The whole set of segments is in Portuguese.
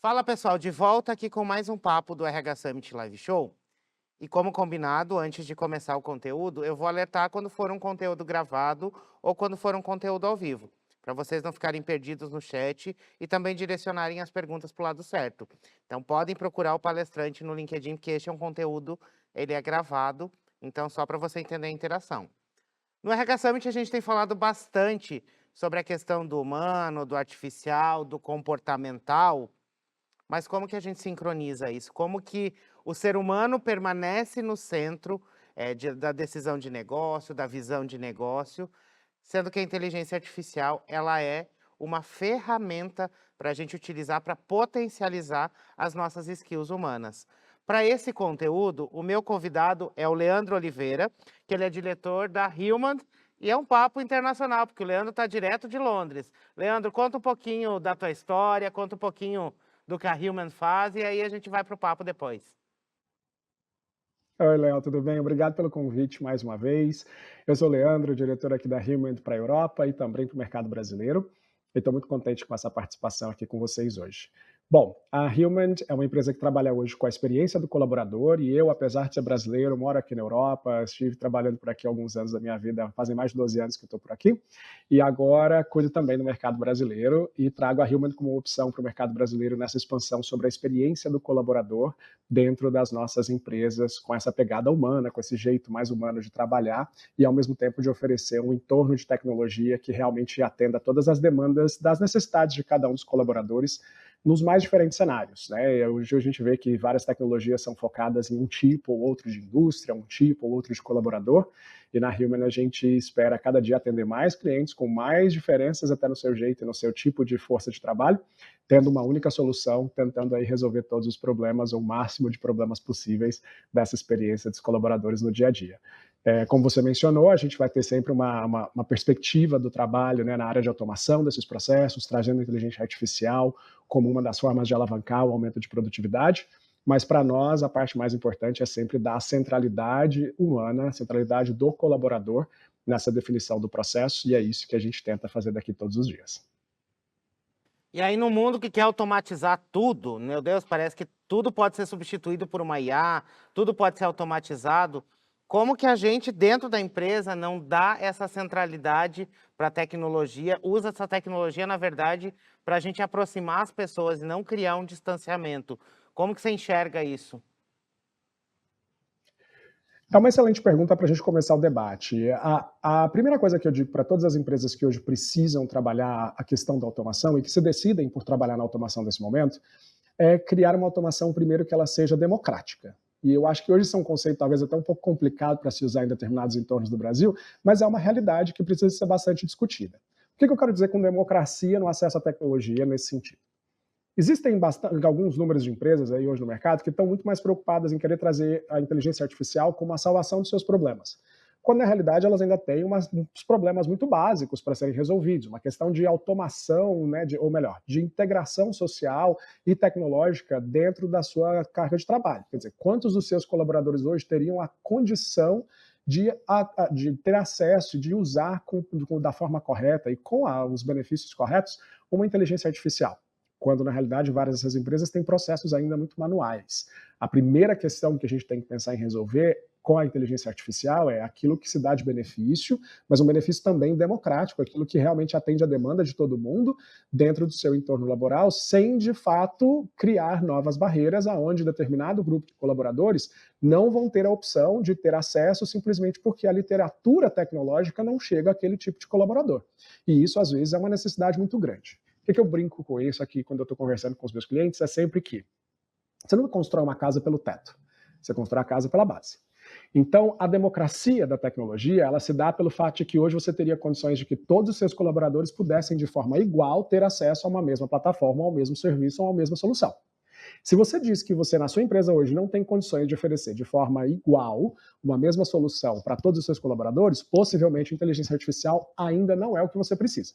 Fala pessoal, de volta aqui com mais um papo do RH Summit Live Show. E como combinado, antes de começar o conteúdo, eu vou alertar quando for um conteúdo gravado ou quando for um conteúdo ao vivo, para vocês não ficarem perdidos no chat e também direcionarem as perguntas para o lado certo. Então podem procurar o palestrante no LinkedIn, porque este é um conteúdo, ele é gravado, então só para você entender a interação. No RH Summit a gente tem falado bastante sobre a questão do humano, do artificial, do comportamental, mas como que a gente sincroniza isso? Como que o ser humano permanece no centro, da decisão de negócio, da visão de negócio, sendo que a inteligência artificial, ela é uma ferramenta para a gente utilizar para potencializar as nossas skills humanas. Para esse conteúdo, o meu convidado é o Leandro Oliveira, que ele é diretor da Human, e é um papo internacional, porque o Leandro está direto de Londres. Leandro, conta um pouquinho da tua história, conta um pouquinho do que a Human faz, e aí a gente vai para o papo depois. Oi, Léo, tudo bem? Obrigado pelo convite mais uma vez. Eu sou o Leandro, diretor aqui da Human para a Europa e também para o mercado brasileiro. E estou muito contente com essa participação aqui com vocês hoje. Bom, a Human é uma empresa que trabalha hoje com a experiência do colaborador e eu, apesar de ser brasileiro, moro aqui na Europa, estive trabalhando por aqui há alguns anos da minha vida, fazem mais de 12 anos que eu estou por aqui, e agora cuido também do mercado brasileiro e trago a Human como opção para o mercado brasileiro nessa expansão sobre a experiência do colaborador dentro das nossas empresas, com essa pegada humana, com esse jeito mais humano de trabalhar e, ao mesmo tempo, de oferecer um entorno de tecnologia que realmente atenda a todas as demandas das necessidades de cada um dos colaboradores nos mais diferentes cenários, né? Hoje a gente vê que várias tecnologias são focadas em um tipo ou outro de indústria, um tipo ou outro de colaborador, e na Human a gente espera cada dia atender mais clientes com mais diferenças até no seu jeito e no seu tipo de força de trabalho, tendo uma única solução, tentando aí resolver todos os problemas, ou o máximo de problemas possíveis dessa experiência dos colaboradores no dia a dia. Como você mencionou, a gente vai ter sempre uma perspectiva do trabalho, né, na área de automação desses processos, trazendo inteligência artificial como uma das formas de alavancar o aumento de produtividade, mas para nós a parte mais importante é sempre dar a centralidade humana, a centralidade do colaborador nessa definição do processo, e é isso que a gente tenta fazer daqui todos os dias. E aí, no mundo que quer automatizar tudo, meu Deus, parece que tudo pode ser substituído por uma IA, tudo pode ser automatizado. Como que a gente, dentro da empresa, não dá essa centralidade para a tecnologia, usa essa tecnologia, na verdade, para a gente aproximar as pessoas e não criar um distanciamento? Como que você enxerga isso? É uma excelente pergunta para a gente começar o debate. A primeira coisa que eu digo para todas as empresas que hoje precisam trabalhar a questão da automação e que se decidem por trabalhar na automação nesse momento, é criar uma automação, primeiro, que ela seja democrática. E eu acho que hoje isso é um conceito talvez até um pouco complicado para se usar em determinados entornos do Brasil, mas é uma realidade que precisa ser bastante discutida. O que eu quero dizer com democracia no acesso à tecnologia nesse sentido? Existem alguns números de empresas aí hoje no mercado que estão muito mais preocupadas em querer trazer a inteligência artificial como a salvação dos seus problemas, quando na realidade elas ainda têm uns problemas muito básicos para serem resolvidos, uma questão de automação, né, ou melhor, de integração social e tecnológica dentro da sua carga de trabalho. Quer dizer, quantos dos seus colaboradores hoje teriam a condição de ter acesso, de usar da forma correta e com os benefícios corretos uma inteligência artificial? Quando na realidade várias dessas empresas têm processos ainda muito manuais. A primeira questão que a gente tem que pensar em resolver com a inteligência artificial é aquilo que se dá de benefício, mas um benefício também democrático, aquilo que realmente atende a demanda de todo mundo dentro do seu entorno laboral, sem de fato criar novas barreiras aonde determinado grupo de colaboradores não vão ter a opção de ter acesso simplesmente porque a literatura tecnológica não chega àquele tipo de colaborador. E isso às vezes é uma necessidade muito grande. O que eu brinco com isso aqui quando eu estou conversando com os meus clientes é sempre que você não constrói uma casa pelo teto, você constrói a casa pela base. Então, a democracia da tecnologia, ela se dá pelo fato de que hoje você teria condições de que todos os seus colaboradores pudessem, de forma igual, ter acesso a uma mesma plataforma, ao mesmo serviço ou a mesma solução. Se você diz que você, na sua empresa hoje, não tem condições de oferecer de forma igual uma mesma solução para todos os seus colaboradores, possivelmente a inteligência artificial ainda não é o que você precisa.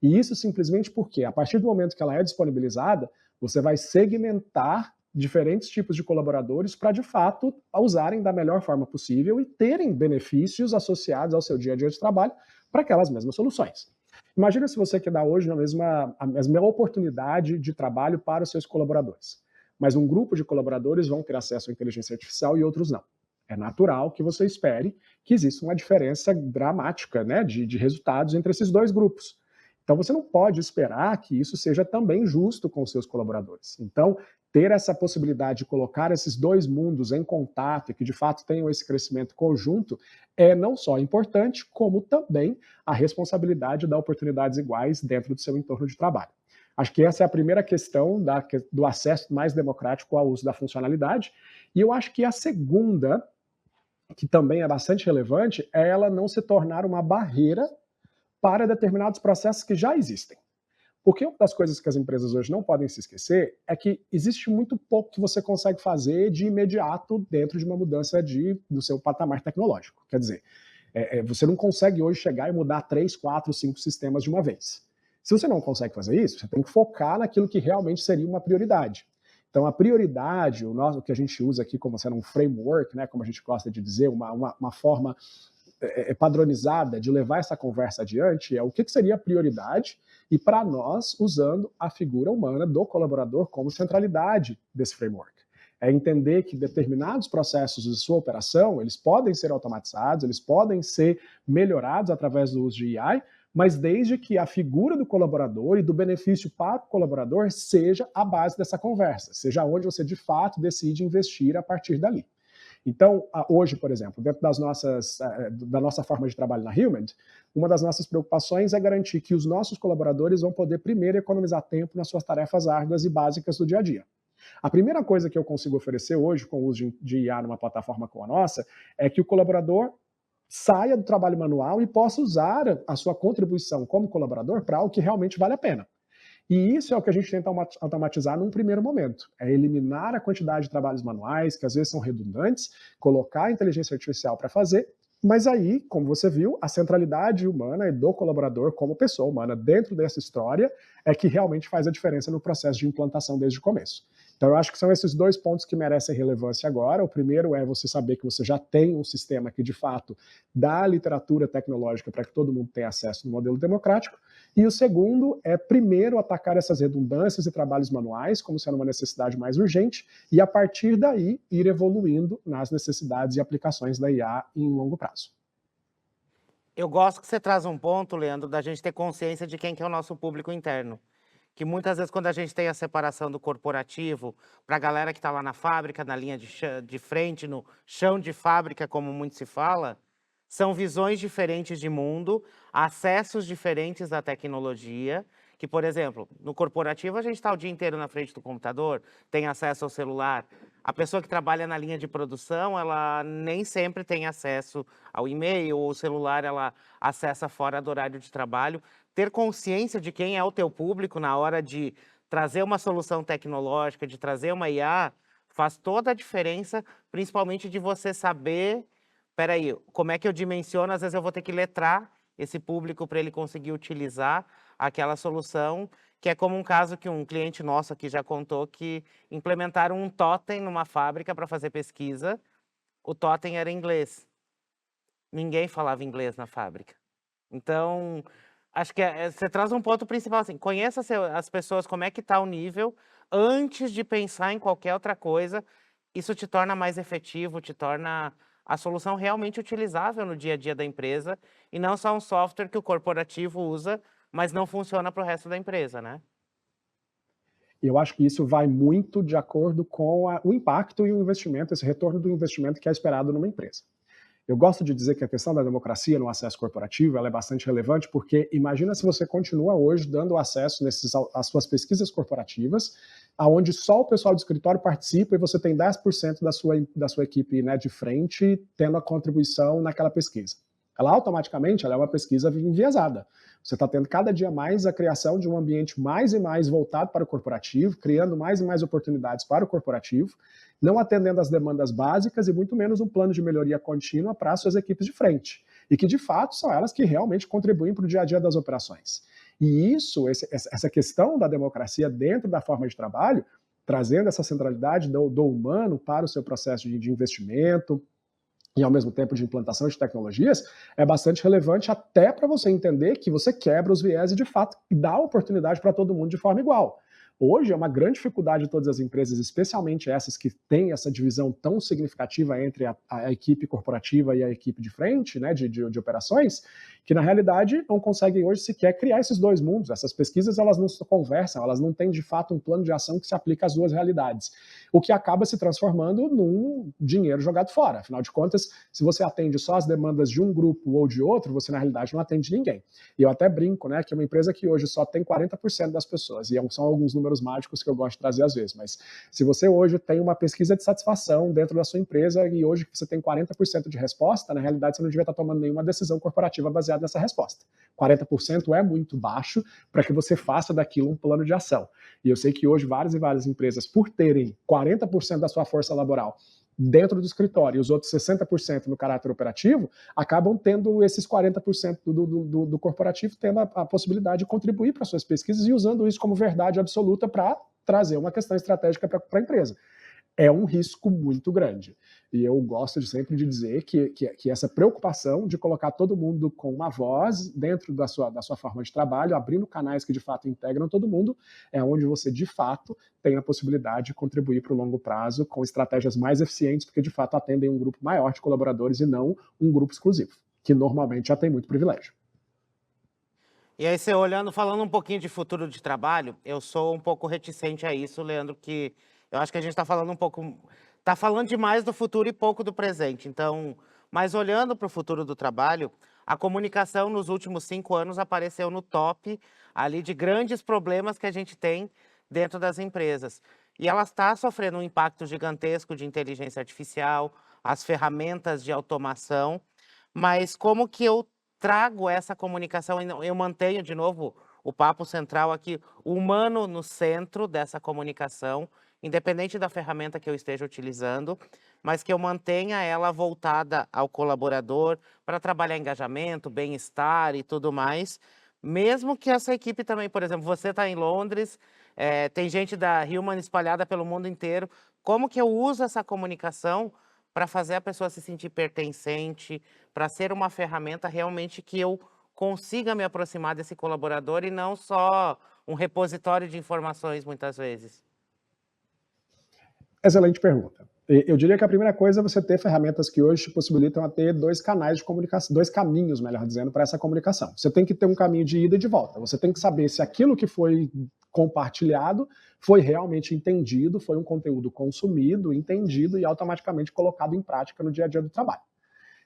E isso simplesmente porque, a partir do momento que ela é disponibilizada, você vai segmentar diferentes tipos de colaboradores para, de fato, usarem da melhor forma possível e terem benefícios associados ao seu dia a dia de trabalho para aquelas mesmas soluções. Imagina se você quer dar hoje a mesma oportunidade de trabalho para os seus colaboradores, mas um grupo de colaboradores vão ter acesso à inteligência artificial e outros não. É natural que você espere que exista uma diferença dramática, né, de resultados entre esses dois grupos. Então você não pode esperar que isso seja também justo com os seus colaboradores. Então, ter essa possibilidade de colocar esses dois mundos em contato e que de fato tenham esse crescimento conjunto é não só importante, como também a responsabilidade de oportunidades iguais dentro do seu entorno de trabalho. Acho que essa é a primeira questão do acesso mais democrático ao uso da funcionalidade. E eu acho que a segunda, que também é bastante relevante, é ela não se tornar uma barreira para determinados processos que já existem. Porque uma das coisas que as empresas hoje não podem se esquecer é que existe muito pouco que você consegue fazer de imediato dentro de uma mudança do seu patamar tecnológico. Quer dizer, você não consegue hoje chegar e mudar 3, 4, 5 sistemas de uma vez. Se você não consegue fazer isso, você tem que focar naquilo que realmente seria uma prioridade. Então, a prioridade, o que a gente usa aqui como sendo um framework, né, como a gente gosta de dizer, uma forma padronizada de levar essa conversa adiante, é o que seria a prioridade e, para nós, usando a figura humana do colaborador como centralidade desse framework. É entender que determinados processos de sua operação, eles podem ser automatizados, eles podem ser melhorados através do uso de AI, mas desde que a figura do colaborador e do benefício para o colaborador seja a base dessa conversa, seja onde você de fato decide investir a partir dali. Então, hoje, por exemplo, dentro da nossa forma de trabalho na Human, uma das nossas preocupações é garantir que os nossos colaboradores vão poder primeiro economizar tempo nas suas tarefas árduas e básicas do dia a dia. A primeira coisa que eu consigo oferecer hoje com o uso de IA numa plataforma como a nossa é que o colaborador saia do trabalho manual e possa usar a sua contribuição como colaborador para algo que realmente vale a pena. E isso é o que a gente tenta automatizar num primeiro momento, é eliminar a quantidade de trabalhos manuais, que às vezes são redundantes, colocar a inteligência artificial para fazer, mas aí, como você viu, a centralidade humana e do colaborador como pessoa humana dentro dessa história é que realmente faz a diferença no processo de implantação desde o começo. Então eu acho que são esses dois pontos que merecem relevância agora. O primeiro é você saber que você já tem um sistema que de fato dá literatura tecnológica para que todo mundo tenha acesso no modelo democrático, e o segundo é, primeiro, atacar essas redundâncias e trabalhos manuais, como sendo uma necessidade mais urgente, e a partir daí ir evoluindo nas necessidades e aplicações da IA em longo prazo. Eu gosto que você traz um ponto, Leandro, da gente ter consciência de quem que é o nosso público interno. Que muitas vezes quando a gente tem a separação do corporativo, para a galera que está lá na fábrica, na linha de frente, no chão de fábrica, como muito se fala, são visões diferentes de mundo, acessos diferentes à tecnologia, que, por exemplo, no corporativo a gente está o dia inteiro na frente do computador, tem acesso ao celular. A pessoa que trabalha na linha de produção, ela nem sempre tem acesso ao e-mail ou o celular, ela acessa fora do horário de trabalho. Ter consciência de quem é o teu público na hora de trazer uma solução tecnológica, de trazer uma IA, faz toda a diferença, principalmente de você saber, peraí, como é que eu dimensiono, às vezes eu vou ter que letrar esse público para ele conseguir utilizar aquela solução, que é como um caso que um cliente nosso aqui já contou, que implementaram um totem numa fábrica para fazer pesquisa, o totem era em inglês. Ninguém falava inglês na fábrica. Então, acho que você traz um ponto principal, assim, conheça as pessoas, como é que está o nível, antes de pensar em qualquer outra coisa. Isso te torna mais efetivo, te torna a solução realmente utilizável no dia a dia da empresa, e não só um software que o corporativo usa, mas não funciona para o resto da empresa, né? E eu acho que isso vai muito de acordo com o impacto e o investimento, esse retorno do investimento que é esperado numa empresa. Eu gosto de dizer que a questão da democracia no acesso corporativo ela é bastante relevante, porque imagina se você continua hoje dando acesso às suas pesquisas corporativas, aonde só o pessoal do escritório participa e você tem 10% da sua equipe, né, de frente tendo a contribuição naquela pesquisa. Ela automaticamente ela é uma pesquisa enviesada. Você está tendo cada dia mais a criação de um ambiente mais e mais voltado para o corporativo, criando mais e mais oportunidades para o corporativo, não atendendo às demandas básicas e muito menos um plano de melhoria contínua para as suas equipes de frente. E que, de fato, são elas que realmente contribuem para o dia a dia das operações. E isso, essa questão da democracia dentro da forma de trabalho, trazendo essa centralidade do humano para o seu processo de investimento, e ao mesmo tempo de implantação de tecnologias, é bastante relevante até para você entender que você quebra os viés e de fato dá oportunidade para todo mundo de forma igual. Hoje é uma grande dificuldade de todas as empresas, especialmente essas que têm essa divisão tão significativa entre a equipe corporativa e a equipe de frente, né, de operações, que na realidade não conseguem hoje sequer criar esses dois mundos. Essas pesquisas elas não se conversam, elas não têm de fato um plano de ação que se aplica às duas realidades, o que acaba se transformando num dinheiro jogado fora. Afinal de contas, se você atende só as demandas de um grupo ou de outro, você na realidade não atende ninguém. E eu até brinco, né, que é uma empresa que hoje só tem 40% das pessoas, e são alguns números mágicos que eu gosto de trazer às vezes, mas se você hoje tem uma pesquisa de satisfação dentro da sua empresa e hoje você tem 40% de resposta, na realidade você não devia estar tomando nenhuma decisão corporativa baseada nessa resposta. 40% é muito baixo para que você faça daquilo um plano de ação. E eu sei que hoje várias e várias empresas, por terem 40% da sua força laboral dentro do escritório e os outros 60% no caráter operativo, acabam tendo esses 40% do corporativo tendo a possibilidade de contribuir para suas pesquisas e usando isso como verdade absoluta para trazer uma questão estratégica para a empresa. É um risco muito grande. E eu gosto de sempre de dizer que essa preocupação de colocar todo mundo com uma voz dentro da sua forma de trabalho, abrindo canais que de fato integram todo mundo, é onde você de fato tem a possibilidade de contribuir para o longo prazo com estratégias mais eficientes, porque de fato atendem um grupo maior de colaboradores e não um grupo exclusivo, que normalmente já tem muito privilégio. E aí, você olhando, falando um pouquinho de futuro de trabalho, eu sou um pouco reticente a isso, Leandro, que eu acho que a gente está falando um pouco, está falando demais do futuro e pouco do presente. Então, mas olhando para o futuro do trabalho, a comunicação nos últimos 5 anos apareceu no top ali de grandes problemas que a gente tem dentro das empresas. E ela está sofrendo um impacto gigantesco de inteligência artificial, as ferramentas de automação, mas como que eu trago essa comunicação e eu mantenho de novo o papo central aqui, o humano no centro dessa comunicação, independente da ferramenta que eu esteja utilizando, mas que eu mantenha ela voltada ao colaborador para trabalhar engajamento, bem-estar e tudo mais, mesmo que essa equipe também, por exemplo, você está em Londres, tem gente da Human espalhada pelo mundo inteiro, como que eu uso essa comunicação para fazer a pessoa se sentir pertencente, para ser uma ferramenta realmente que eu consiga me aproximar desse colaborador e não só um repositório de informações, muitas vezes? Excelente pergunta. Eu diria que a primeira coisa é você ter ferramentas que hoje te possibilitam a ter dois canais de comunicação, dois caminhos, melhor dizendo, para essa comunicação. Você tem que ter um caminho de ida e de volta. Você tem que saber se aquilo que foi compartilhado foi realmente entendido, foi um conteúdo consumido, entendido e automaticamente colocado em prática no dia a dia do trabalho.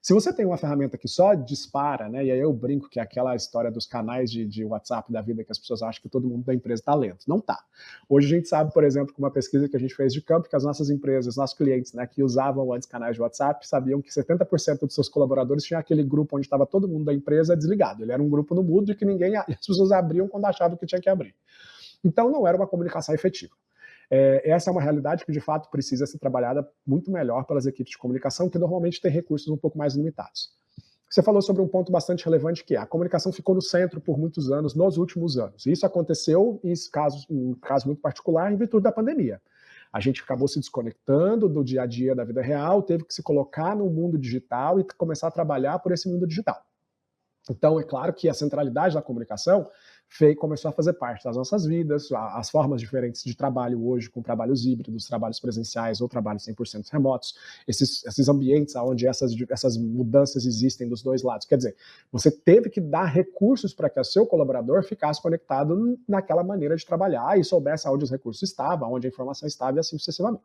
Se você tem uma ferramenta que só dispara, né, e aí eu brinco que é aquela história dos canais de WhatsApp da vida que as pessoas acham que todo mundo da empresa está lento. Não está. Hoje a gente sabe, por exemplo, com uma pesquisa que a gente fez de campo, que as nossas empresas, nossos clientes, né, que usavam antes canais de WhatsApp, sabiam que 70% dos seus colaboradores tinham aquele grupo onde estava todo mundo da empresa desligado. Ele era um grupo no mudo e que ninguém, as pessoas abriam quando achavam que tinha que abrir. Então não era uma comunicação efetiva. Essa é uma realidade que, de fato, precisa ser trabalhada muito melhor pelas equipes de comunicação, que normalmente têm recursos um pouco mais limitados. Você falou sobre um ponto bastante relevante, que é a comunicação ficou no centro por muitos anos, nos últimos anos. Isso aconteceu, em um caso muito particular, em virtude da pandemia. A gente acabou se desconectando do dia a dia da vida real, teve que se colocar no mundo digital e começar a trabalhar por esse mundo digital. Então, é claro que a centralidade da comunicação começou a fazer parte das nossas vidas, as formas diferentes de trabalho hoje, com trabalhos híbridos, trabalhos presenciais ou trabalhos 100% remotos, esses ambientes onde essas mudanças existem dos dois lados. Quer dizer, você teve que dar recursos para que o seu colaborador ficasse conectado naquela maneira de trabalhar e soubesse onde os recursos estavam, onde a informação estava e assim sucessivamente.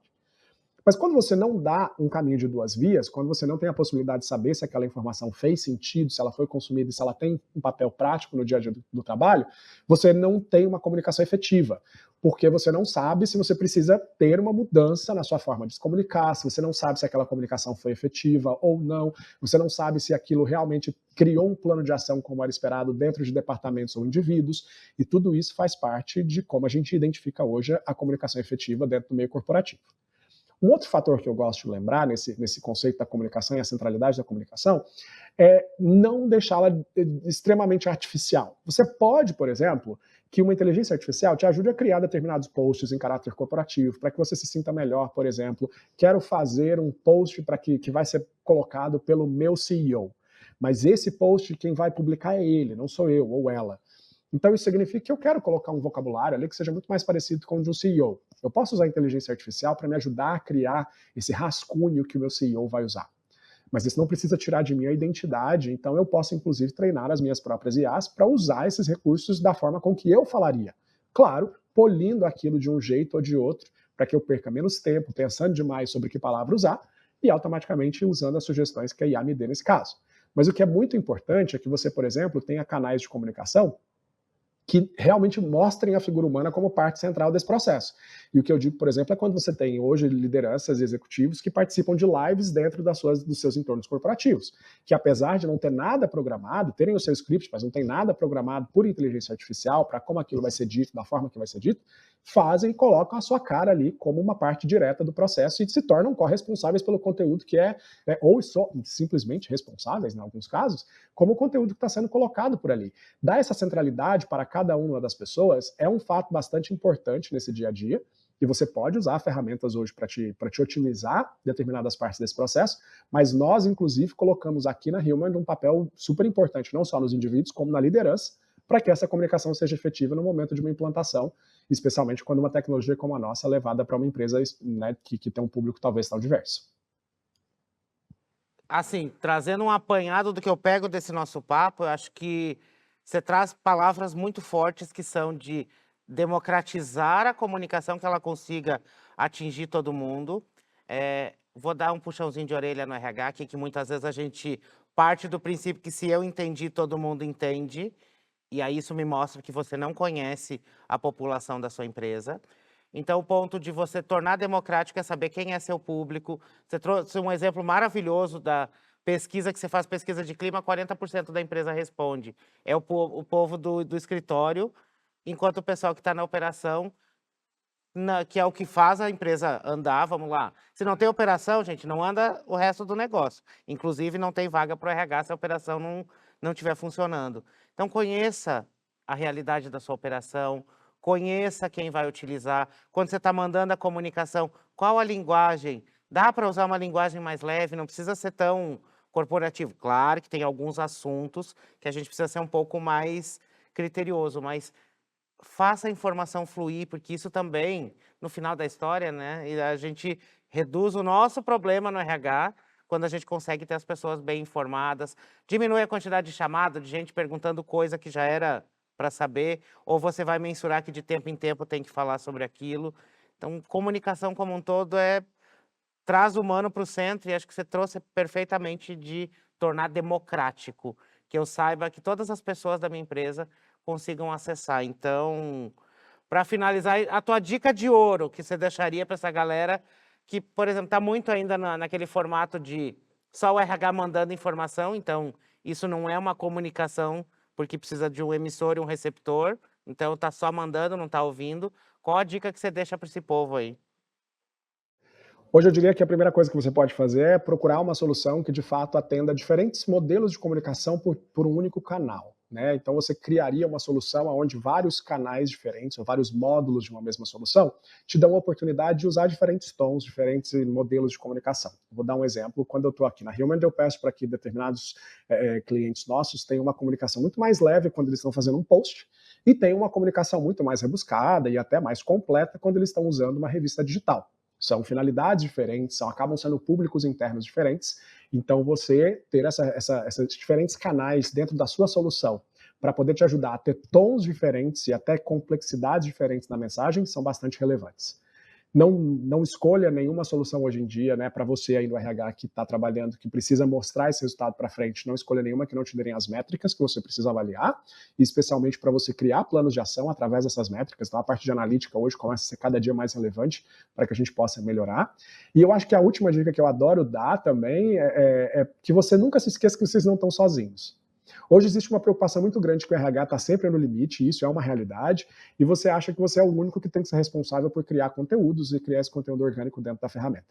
Mas quando você não dá um caminho de duas vias, quando você não tem a possibilidade de saber se aquela informação fez sentido, se ela foi consumida e se ela tem um papel prático no dia a dia do trabalho, você não tem uma comunicação efetiva, porque você não sabe se você precisa ter uma mudança na sua forma de se comunicar, se você não sabe se aquela comunicação foi efetiva ou não, você não sabe se aquilo realmente criou um plano de ação como era esperado dentro de departamentos ou indivíduos, e tudo isso faz parte de como a gente identifica hoje a comunicação efetiva dentro do meio corporativo. Um outro fator que eu gosto de lembrar nesse conceito da comunicação e a centralidade da comunicação é não deixá-la extremamente artificial. Você pode, por exemplo, que uma inteligência artificial te ajude a criar determinados posts em caráter corporativo, para que você se sinta melhor, por exemplo. Quero fazer um post para que vai ser colocado pelo meu CEO, mas esse post quem vai publicar é ele, não sou eu ou ela. Então isso significa que eu quero colocar um vocabulário ali que seja muito mais parecido com o de um CEO. Eu posso usar a inteligência artificial para me ajudar a criar esse rascunho que o meu CEO vai usar. Mas isso não precisa tirar de mim a identidade, então eu posso inclusive treinar as minhas próprias IAs para usar esses recursos da forma com que eu falaria. Claro, polindo aquilo de um jeito ou de outro, para que eu perca menos tempo pensando demais sobre que palavra usar e automaticamente usando as sugestões que a IA me dê nesse caso. Mas o que é muito importante é que você, por exemplo, tenha canais de comunicação que realmente mostrem a figura humana como parte central desse processo. E o que eu digo, por exemplo, é quando você tem hoje lideranças e executivos que participam de lives dentro dos seus entornos corporativos, que apesar de não ter nada programado, terem o seu script, mas não tem nada programado por inteligência artificial para como aquilo vai ser dito, da forma que vai ser dito, fazem e colocam a sua cara ali como uma parte direta do processo e se tornam corresponsáveis pelo conteúdo que ou simplesmente responsáveis, em alguns casos, como o conteúdo que está sendo colocado por ali. Dar essa centralidade para cada uma das pessoas é um fato bastante importante nesse dia a dia, e você pode usar ferramentas hoje para te otimizar determinadas partes desse processo, mas nós, inclusive, colocamos aqui na Human um papel super importante, não só nos indivíduos, como na liderança, para que essa comunicação seja efetiva no momento de uma implantação, especialmente quando uma tecnologia como a nossa é levada para uma empresa, né, que tem um público talvez tão diverso. Assim, trazendo um apanhado do que eu pego desse nosso papo, eu acho que você traz palavras muito fortes que são de democratizar a comunicação, que ela consiga atingir todo mundo. Vou dar um puxãozinho de orelha no RH aqui, que muitas vezes a gente parte do princípio que se eu entendi, todo mundo entende. E aí isso me mostra que você não conhece a população da sua empresa. Então, o ponto de você tornar democrático é saber quem é seu público. Você trouxe um exemplo maravilhoso da pesquisa que você faz, pesquisa de clima, 40% da empresa responde. É o povo do escritório, enquanto o pessoal que está na operação, que é o que faz a empresa andar, vamos lá. Se não tem operação, gente, não anda o resto do negócio. Inclusive, não tem vaga para o RH se a operação não estiver funcionando. Então, conheça a realidade da sua operação, conheça quem vai utilizar. Quando você está mandando a comunicação, qual a linguagem? Dá para usar uma linguagem mais leve, não precisa ser tão corporativo. Claro que tem alguns assuntos que a gente precisa ser um pouco mais criterioso, mas faça a informação fluir, porque isso também, no final da história, né, a gente reduz o nosso problema no RH quando a gente consegue ter as pessoas bem informadas, diminui a quantidade de chamada, de gente perguntando coisa que já era para saber, ou você vai mensurar que de tempo em tempo tem que falar sobre aquilo. Então, comunicação como um todo traz o humano para o centro, e acho que você trouxe perfeitamente de tornar democrático, que eu saiba que todas as pessoas da minha empresa consigam acessar. Então, para finalizar, a tua dica de ouro que você deixaria para essa galera que, por exemplo, está muito ainda naquele formato de só o RH mandando informação, então isso não é uma comunicação, porque precisa de um emissor e um receptor, então está só mandando, não está ouvindo. Qual a dica que você deixa para esse povo aí? Hoje eu diria que a primeira coisa que você pode fazer é procurar uma solução que de fato atenda diferentes modelos de comunicação por um único canal, né? Então você criaria uma solução onde vários canais diferentes, ou vários módulos de uma mesma solução, te dão a oportunidade de usar diferentes tons, diferentes modelos de comunicação. Vou dar um exemplo. Quando eu estou aqui na Human, eu peço para que determinados clientes nossos tenham uma comunicação muito mais leve quando eles estão fazendo um post, e tenham uma comunicação muito mais rebuscada e até mais completa quando eles estão usando uma revista digital. São finalidades diferentes, acabam sendo públicos internos diferentes. Então, você ter esses diferentes canais dentro da sua solução para poder te ajudar a ter tons diferentes e até complexidades diferentes na mensagem são bastante relevantes. Não escolha nenhuma solução hoje em dia, né, para você aí no RH que está trabalhando, que precisa mostrar esse resultado para frente, não escolha nenhuma que não te dêem as métricas que você precisa avaliar, e especialmente para você criar planos de ação através dessas métricas. Então a parte de analítica hoje começa a ser cada dia mais relevante para que a gente possa melhorar. E eu acho que a última dica que eu adoro dar também é que você nunca se esqueça que vocês não estão sozinhos. Hoje existe uma preocupação muito grande que o RH está sempre no limite, e isso é uma realidade, e você acha que você é o único que tem que ser responsável por criar conteúdos e criar esse conteúdo orgânico dentro da ferramenta.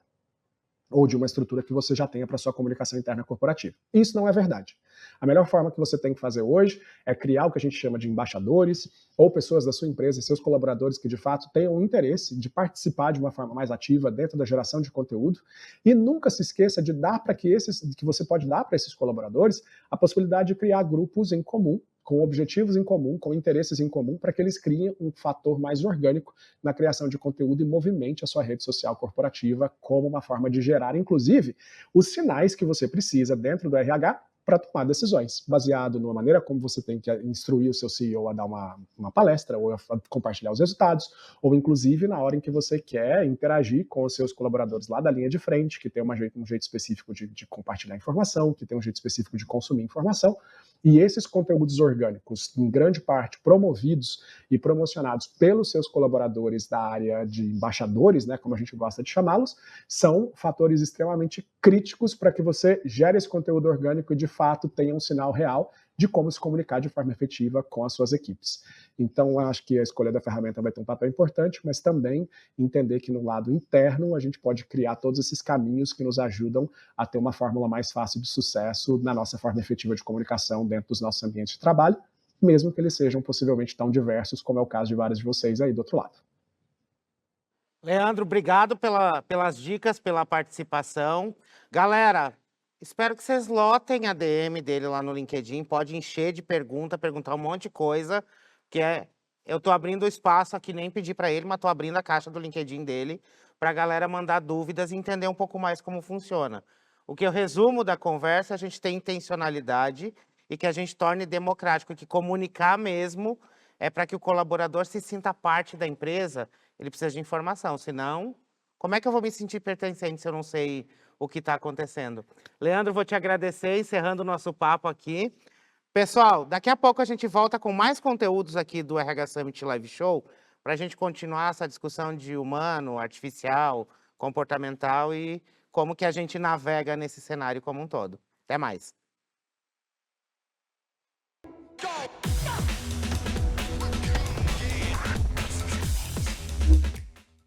ou de uma estrutura que você já tenha para sua comunicação interna corporativa. Isso não é verdade. A melhor forma que você tem que fazer hoje é criar o que a gente chama de embaixadores, ou pessoas da sua empresa e seus colaboradores que de fato tenham interesse de participar de uma forma mais ativa dentro da geração de conteúdo, e nunca se esqueça de dar para que você pode dar para esses colaboradores a possibilidade de criar grupos em comum, com objetivos em comum, com interesses em comum, para que eles criem um fator mais orgânico na criação de conteúdo e movimente a sua rede social corporativa como uma forma de gerar, inclusive, os sinais que você precisa dentro do RH para tomar decisões, baseado na maneira como você tem que instruir o seu CEO a dar uma palestra, ou a compartilhar os resultados, ou inclusive na hora em que você quer interagir com os seus colaboradores lá da linha de frente, que tem um jeito específico de compartilhar informação, que tem um jeito específico de consumir informação, e esses conteúdos orgânicos, em grande parte promovidos e promocionados pelos seus colaboradores da área de embaixadores, né, como a gente gosta de chamá-los, são fatores extremamente críticos para que você gere esse conteúdo orgânico e, de fato, tenha um sinal real de como se comunicar de forma efetiva com as suas equipes. Então, acho que a escolha da ferramenta vai ter um papel importante, mas também entender que no lado interno a gente pode criar todos esses caminhos que nos ajudam a ter uma fórmula mais fácil de sucesso na nossa forma efetiva de comunicação dentro dos nossos ambientes de trabalho, mesmo que eles sejam possivelmente tão diversos como é o caso de vários de vocês aí do outro lado. Leandro, obrigado pelas dicas, pela participação. Galera, espero que vocês lotem a DM dele lá no LinkedIn. Pode encher de perguntar um monte de coisa, eu tô abrindo o espaço aqui, nem pedi para ele, mas tô abrindo a caixa do LinkedIn dele para a galera mandar dúvidas e entender um pouco mais como funciona. O que eu resumo da conversa, a gente tem intencionalidade e que a gente torne democrático, que comunicar mesmo é para que o colaborador se sinta parte da empresa. Ele precisa de informação, senão, como é que eu vou me sentir pertencente se eu não sei o que está acontecendo? Leandro, vou te agradecer, encerrando o nosso papo aqui. Pessoal, daqui a pouco a gente volta com mais conteúdos aqui do RH Summit Live Show, para a gente continuar essa discussão de humano, artificial, comportamental e como que a gente navega nesse cenário como um todo. Até mais. Go!